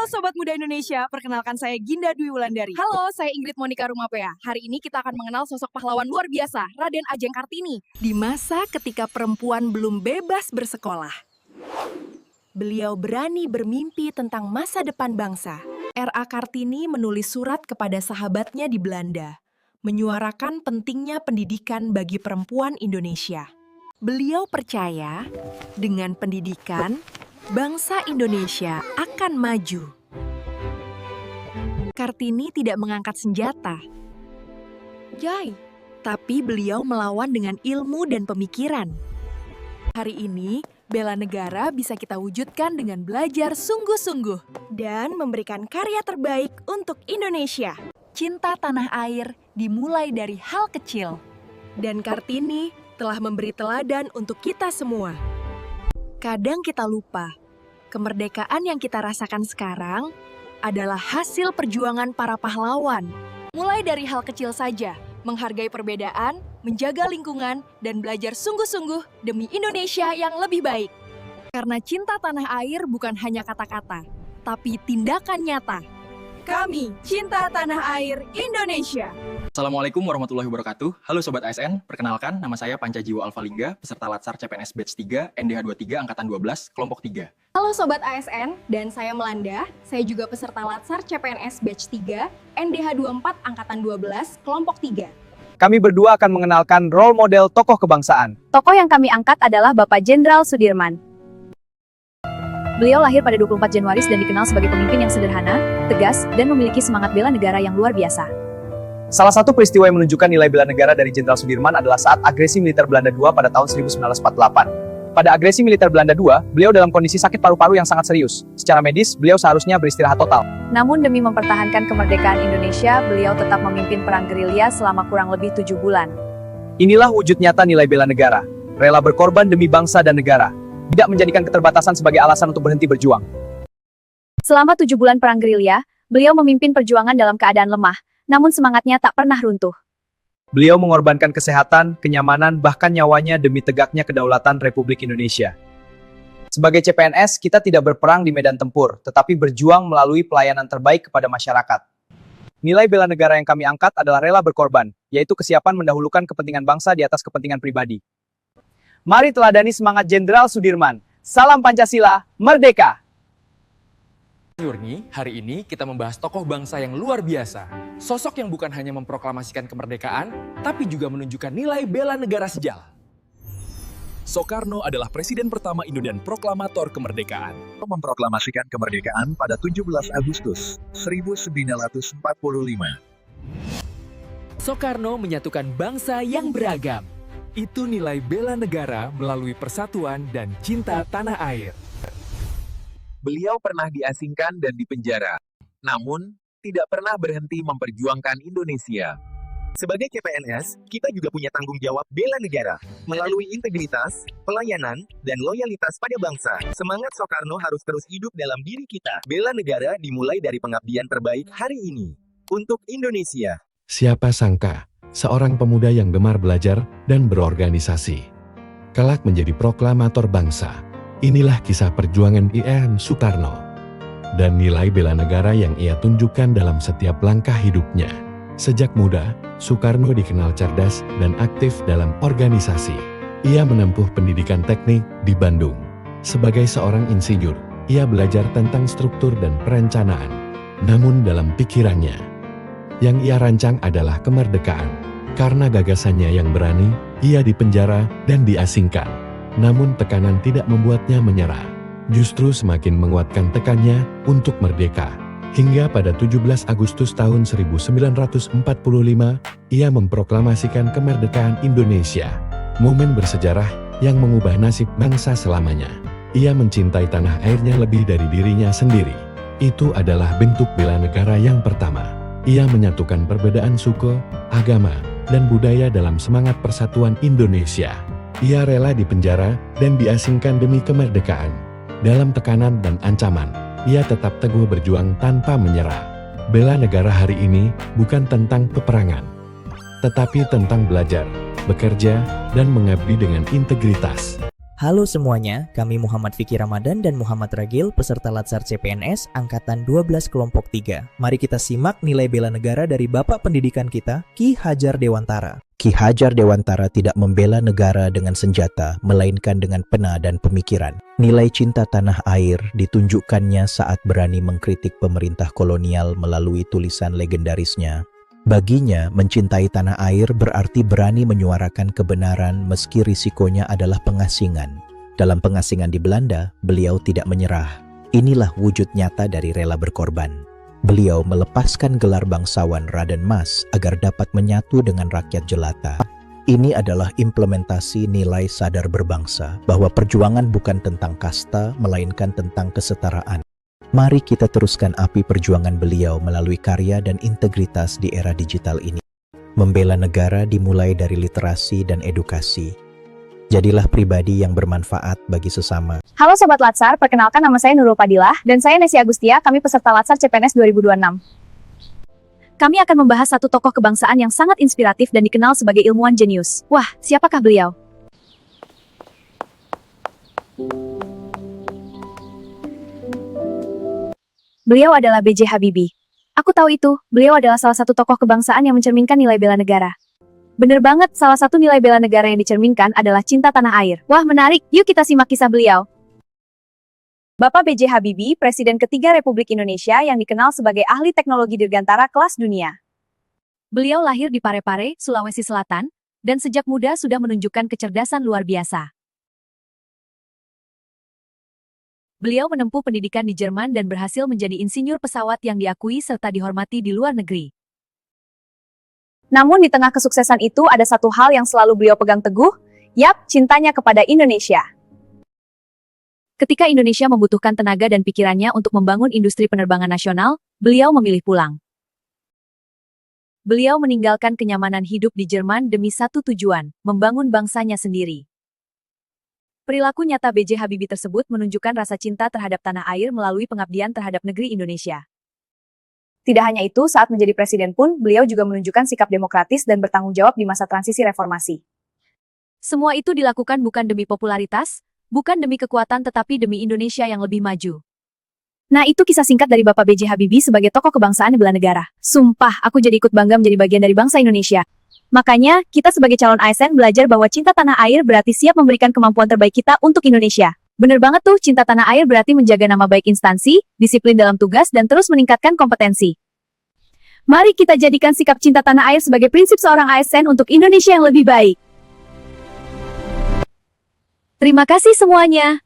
Halo Sobat Muda Indonesia, perkenalkan saya Ginda Dwi Wulandari. Halo, saya Ingrid Monika Rumapea. Hari ini kita akan mengenal sosok pahlawan luar biasa, Raden Ajeng Kartini. Di masa ketika perempuan belum bebas bersekolah, beliau berani bermimpi tentang masa depan bangsa. R.A. Kartini menulis surat kepada sahabatnya di Belanda, menyuarakan pentingnya pendidikan bagi perempuan Indonesia. Beliau percaya, dengan pendidikan, bangsa Indonesia akan maju. Kartini tidak mengangkat senjata, tapi beliau melawan dengan ilmu dan pemikiran. Hari ini, bela negara bisa kita wujudkan dengan belajar sungguh-sungguh dan memberikan karya terbaik untuk Indonesia. Cinta tanah air dimulai dari hal kecil. Dan Kartini telah memberi teladan untuk kita semua. Kadang kita lupa, kemerdekaan yang kita rasakan sekarang adalah hasil perjuangan para pahlawan. Mulai dari hal kecil saja, menghargai perbedaan, menjaga lingkungan, dan belajar sungguh-sungguh demi Indonesia yang lebih baik. Karena cinta tanah air bukan hanya kata-kata, tapi tindakan nyata. Kami cinta tanah air Indonesia. Assalamualaikum warahmatullahi wabarakatuh. Halo Sobat ASN, perkenalkan nama saya Panca Jiwa Alphalingga, peserta Latsar CPNS Batch 3, NDH 23, Angkatan 12, Kelompok 3. Halo Sobat ASN, dan saya Melanda. Saya juga peserta Latsar CPNS Batch 3, NDH 24, Angkatan 12, Kelompok 3. Kami berdua akan mengenalkan role model tokoh kebangsaan. Tokoh yang kami angkat adalah Bapak Jenderal Sudirman. Beliau lahir pada 24 Januari dan dikenal sebagai pemimpin yang sederhana, tegas, dan memiliki semangat bela negara yang luar biasa. Salah satu peristiwa yang menunjukkan nilai bela negara dari Jenderal Sudirman adalah saat agresi militer Belanda II pada tahun 1948. Pada agresi militer Belanda II, beliau dalam kondisi sakit paru-paru yang sangat serius. Secara medis, beliau seharusnya beristirahat total. Namun demi mempertahankan kemerdekaan Indonesia, beliau tetap memimpin perang gerilya selama kurang lebih 7 bulan. Inilah wujud nyata nilai bela negara. Rela berkorban demi bangsa dan negara. Tidak menjadikan keterbatasan sebagai alasan untuk berhenti berjuang. Selama 7 bulan perang gerilya, beliau memimpin perjuangan dalam keadaan lemah, namun semangatnya tak pernah runtuh. Beliau mengorbankan kesehatan, kenyamanan, bahkan nyawanya demi tegaknya kedaulatan Republik Indonesia. Sebagai CPNS, kita tidak berperang di medan tempur, tetapi berjuang melalui pelayanan terbaik kepada masyarakat. Nilai bela negara yang kami angkat adalah rela berkorban, yaitu kesiapan mendahulukan kepentingan bangsa di atas kepentingan pribadi. Mari teladani semangat Jenderal Sudirman. Salam Pancasila, Merdeka! Yurni, hari ini kita membahas tokoh bangsa yang luar biasa. Sosok yang bukan hanya memproklamasikan kemerdekaan, tapi juga menunjukkan nilai bela negara sejal. Soekarno adalah presiden pertama Indo dan proklamator kemerdekaan. Memproklamasikan kemerdekaan pada 17 Agustus 1945. Soekarno menyatukan bangsa yang beragam. Itu nilai bela negara melalui persatuan dan cinta tanah air. Beliau pernah diasingkan dan dipenjara, namun tidak pernah berhenti memperjuangkan Indonesia. Sebagai CPNS, kita juga punya tanggung jawab bela negara, melalui integritas, pelayanan, dan loyalitas pada bangsa. Semangat Soekarno harus terus hidup dalam diri kita. Bela negara dimulai dari pengabdian terbaik hari ini, untuk Indonesia. Siapa sangka, seorang pemuda yang gemar belajar dan berorganisasi, kelak menjadi proklamator bangsa. Inilah kisah perjuangan I.M. Soekarno dan nilai bela negara yang ia tunjukkan dalam setiap langkah hidupnya. Sejak muda, Soekarno dikenal cerdas dan aktif dalam organisasi. Ia menempuh pendidikan teknik di Bandung. Sebagai seorang insinyur, ia belajar tentang struktur dan perencanaan. Namun dalam pikirannya, yang ia rancang adalah kemerdekaan. Karena gagasannya yang berani, ia dipenjara dan diasingkan. Namun tekanan tidak membuatnya menyerah. Justru semakin menguatkan tekannya untuk merdeka. Hingga pada 17 Agustus tahun 1945, ia memproklamasikan kemerdekaan Indonesia. Momen bersejarah yang mengubah nasib bangsa selamanya. Ia mencintai tanah airnya lebih dari dirinya sendiri. Itu adalah bentuk bela negara yang pertama. Ia menyatukan perbedaan suku, agama, dan budaya dalam semangat persatuan Indonesia. Ia rela dipenjara dan diasingkan demi kemerdekaan. Dalam tekanan dan ancaman, ia tetap teguh berjuang tanpa menyerah. Bela negara hari ini bukan tentang peperangan, tetapi tentang belajar, bekerja, dan mengabdi dengan integritas. Halo semuanya, kami Muhammad Fikri Ramadan dan Muhammad Ragil, peserta Latsar CPNS Angkatan 12 Kelompok 3. Mari kita simak nilai bela negara dari Bapak Pendidikan kita, Ki Hajar Dewantara. Ki Hajar Dewantara tidak membela negara dengan senjata, melainkan dengan pena dan pemikiran. Nilai cinta tanah air ditunjukkannya saat berani mengkritik pemerintah kolonial melalui tulisan legendarisnya. Baginya, mencintai tanah air berarti berani menyuarakan kebenaran meski risikonya adalah pengasingan. Dalam pengasingan di Belanda, beliau tidak menyerah. Inilah wujud nyata dari rela berkorban. Beliau melepaskan gelar bangsawan Raden Mas agar dapat menyatu dengan rakyat jelata. Ini adalah implementasi nilai sadar berbangsa, bahwa perjuangan bukan tentang kasta, melainkan tentang kesetaraan. Mari kita teruskan api perjuangan beliau melalui karya dan integritas di era digital ini. Membela negara dimulai dari literasi dan edukasi. Jadilah pribadi yang bermanfaat bagi sesama. Halo Sobat Latsar, perkenalkan nama saya Nurul Padilah, dan saya Nesya Agustia, kami peserta Latsar CPNS 2026. Kami akan membahas satu tokoh kebangsaan yang sangat inspiratif dan dikenal sebagai ilmuwan jenius. Wah, siapakah beliau? Beliau adalah B.J. Habibie. Aku tahu itu, beliau adalah salah satu tokoh kebangsaan yang mencerminkan nilai bela negara. Bener banget, salah satu nilai bela negara yang dicerminkan adalah cinta tanah air. Wah, menarik, yuk kita simak kisah beliau. Bapak B.J. Habibie, Presiden ketiga Republik Indonesia yang dikenal sebagai ahli teknologi dirgantara kelas dunia. Beliau lahir di Parepare, Sulawesi Selatan, dan sejak muda sudah menunjukkan kecerdasan luar biasa. Beliau menempuh pendidikan di Jerman dan berhasil menjadi insinyur pesawat yang diakui serta dihormati di luar negeri. Namun di tengah kesuksesan itu ada satu hal yang selalu beliau pegang teguh, yap, cintanya kepada Indonesia. Ketika Indonesia membutuhkan tenaga dan pikirannya untuk membangun industri penerbangan nasional, beliau memilih pulang. Beliau meninggalkan kenyamanan hidup di Jerman demi satu tujuan, membangun bangsanya sendiri. Perilaku nyata B.J. Habibie tersebut menunjukkan rasa cinta terhadap tanah air melalui pengabdian terhadap negeri Indonesia. Tidak hanya itu, saat menjadi presiden pun, beliau juga menunjukkan sikap demokratis dan bertanggung jawab di masa transisi reformasi. Semua itu dilakukan bukan demi popularitas, bukan demi kekuatan tetapi demi Indonesia yang lebih maju. Nah, itu kisah singkat dari Bapak B.J. Habibie sebagai tokoh kebangsaan bela negara. Sumpah, aku jadi ikut bangga menjadi bagian dari bangsa Indonesia. Makanya, kita sebagai calon ASN belajar bahwa cinta tanah air berarti siap memberikan kemampuan terbaik kita untuk Indonesia. Bener banget tuh, cinta tanah air berarti menjaga nama baik instansi, disiplin dalam tugas, dan terus meningkatkan kompetensi. Mari kita jadikan sikap cinta tanah air sebagai prinsip seorang ASN untuk Indonesia yang lebih baik. Terima kasih semuanya.